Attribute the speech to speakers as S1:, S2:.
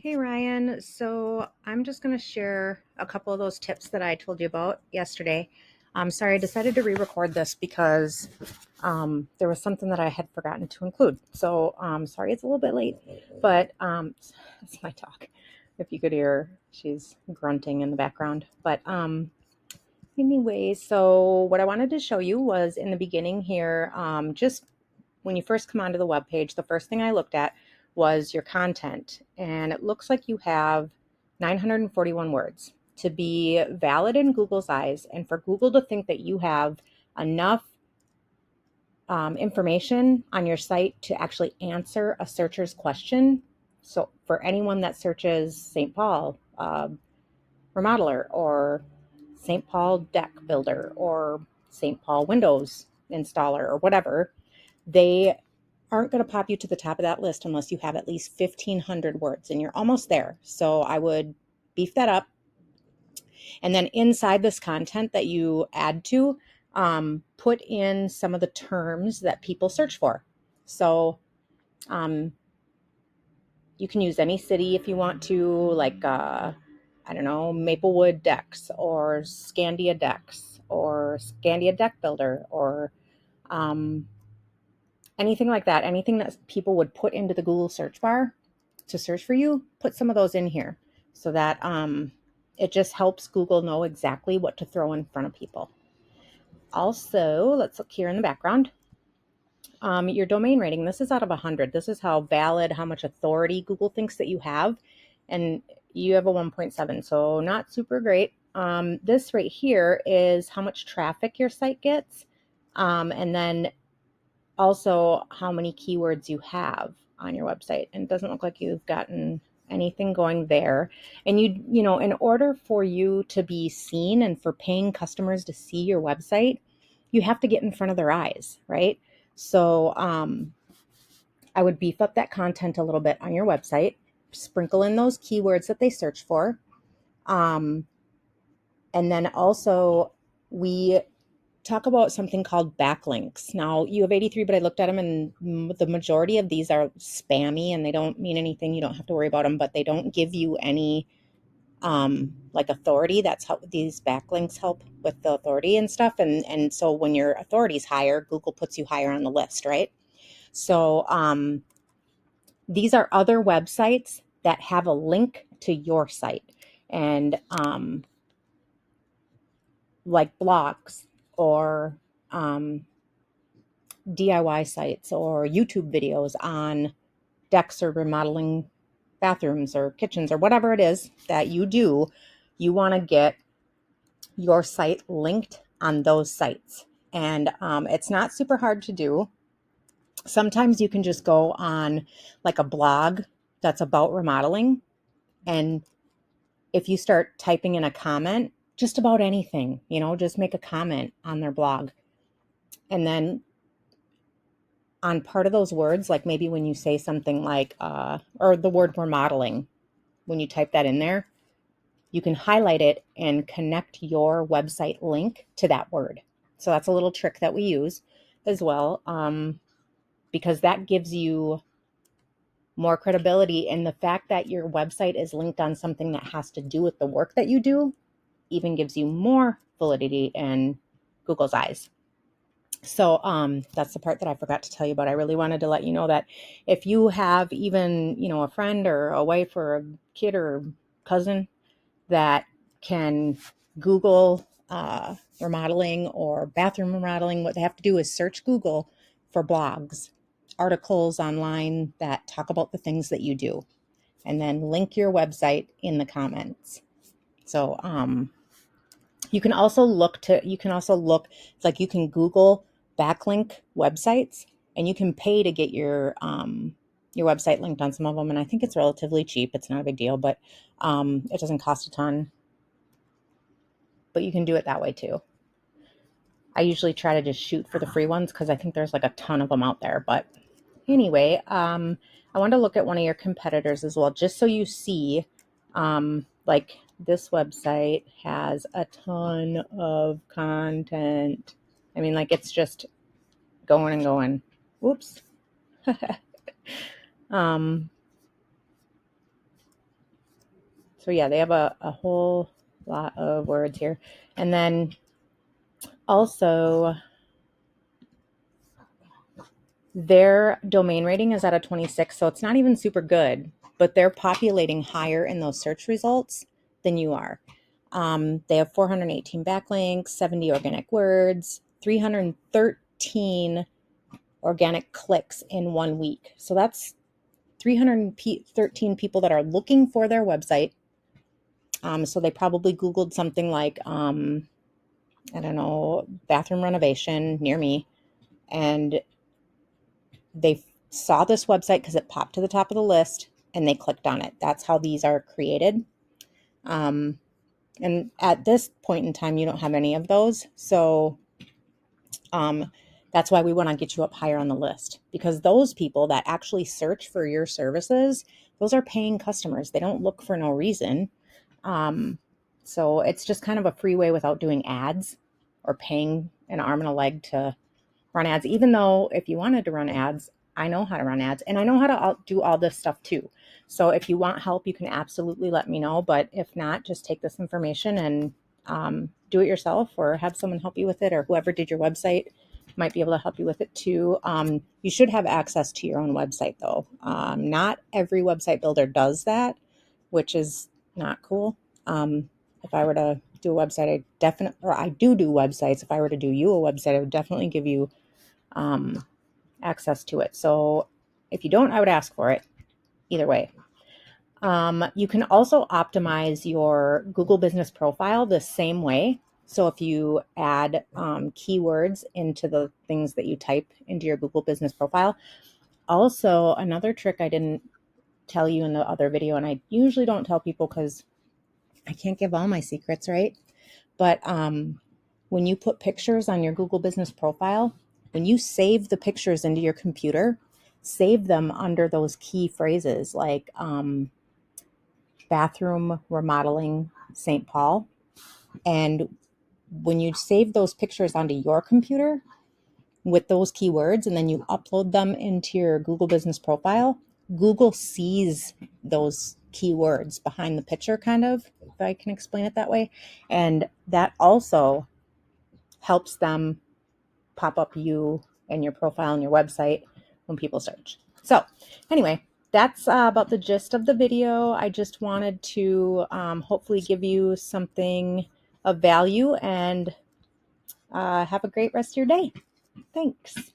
S1: Hey Ryan, so I'm just going to share a couple of those tips that I told you about yesterday. I'm sorry, I decided to re-record this because there was something that I had forgotten to include. So sorry it's a little bit late, but it's my dog. If you could hear, she's grunting in the background. But anyway, so what I wanted to show you was in the beginning here, just when you first come onto the web page, the first thing I looked at was your content. And it looks like you have 941 words. To be valid in Google's eyes and for Google to think that you have enough information on your site to actually answer a searcher's question. So for anyone that searches St. Paul remodeler or St. Paul deck builder or St. Paul windows installer or whatever, they aren't going to pop you to the top of that list unless you have at least 1,500 words, and you're almost there. So I would beef that up. And then inside this content that you add to, put in some of the terms that people search for. So you can use any city if you want to, like, I don't know, Maplewood Decks or Scandia Decks or Scandia Deck Builder or anything like that, anything that people would put into the Google search bar to search for you, put some of those in here so that it just helps Google know exactly what to throw in front of people. Also, let's look here in the background. Your domain rating, this is out of 100. This is how valid, how much authority Google thinks that you have. And you have a 1.7, so not super great. This right here is how much traffic your site gets. And then also how many keywords you have on your website. And it doesn't look like you've gotten anything going there. And you know, in order for you to be seen and for paying customers to see your website, you have to get in front of their eyes, right? So I would beef up that content a little bit on your website, sprinkle in those keywords that they search for. And then also we talk about something called backlinks. Now, you have 83, but I looked at them and the majority of these are spammy and they don't mean anything. You don't have to worry about them, but they don't give you any like authority. That's how these backlinks help with the authority and stuff. And so when your authority is higher, Google puts you higher on the list, right? So these are other websites that have a link to your site. And like blogs or DIY sites or YouTube videos on decks or remodeling bathrooms or kitchens or whatever it is that you do, you want to get your site linked on those sites. And it's not super hard to do. Sometimes you can just go on like a blog that's about remodeling. And if you start typing in a comment, just about anything, you know, just make a comment on their blog. And then on part of those words, like maybe when you say something like, or the word remodeling, when you type that in there, you can highlight it and connect your website link to that word. So that's a little trick that we use as well, because that gives you more credibility. And the fact that your website is linked on something that has to do with the work that you do even gives you more validity in Google's eyes. So that's the part that I forgot to tell you about. I really wanted to let you know that if you have even, you know, a friend or a wife or a kid or cousin that can Google remodeling or bathroom remodeling, what they have to do is search Google for blogs, articles online that talk about the things that you do, and then link your website in the comments. So you can also look, it's like you can Google backlink websites and you can pay to get your website linked on some of them. And I think it's relatively cheap. It's not a big deal, but it doesn't cost a ton, but you can do it that way too. I usually try to just shoot for the free ones because I think there's like a ton of them out there. But anyway, I want to look at one of your competitors as well, just so you see, like this website has a ton of content. I mean, like it's just going and going. Whoops. So yeah, they have a whole lot of words here. And then also their domain rating is at a 26, so it's not even super good, but they're populating higher in those search results than you are. They have 418 backlinks, 70 organic words, 313 organic clicks in 1 week. So that's 313 people that are looking for their website. So they probably Googled something like, I don't know, bathroom renovation near me, and they saw this website because it popped to the top of the list and they clicked on it. That's how these are created. And at this point in time, you don't have any of those. So that's why we want to get you up higher on the list, because those people that actually search for your services, those are paying customers. They don't look for no reason. So it's just kind of a free way without doing ads or paying an arm and a leg to run ads. Even though if you wanted to run ads, I know how to run ads and I know how to do all this stuff too. So if you want help, you can absolutely let me know. But if not, just take this information and do it yourself, or have someone help you with it, or whoever did your website might be able to help you with it too. You should have access to your own website though. Not every website builder does that, which is not cool. If I were to do a website, I do websites. If I were to do you a website, I would definitely give you access to it. So if you don't, I would ask for it either way. You can also optimize your Google Business Profile the same way. So if you add keywords into the things that you type into your Google Business Profile. Also, another trick I didn't tell you in the other video, and I usually don't tell people because I can't give all my secrets, right? But when you put pictures on your Google Business Profile, when you save the pictures into your computer, save them under those key phrases like bathroom remodeling St. Paul. And when you save those pictures onto your computer with those keywords and then you upload them into your Google Business Profile, Google sees those keywords behind the picture, kind of, if I can explain it that way. And that also helps them pop up you and your profile and your website when people search. So anyway, that's about the gist of the video. I just wanted to hopefully give you something of value, and have a great rest of your day. Thanks.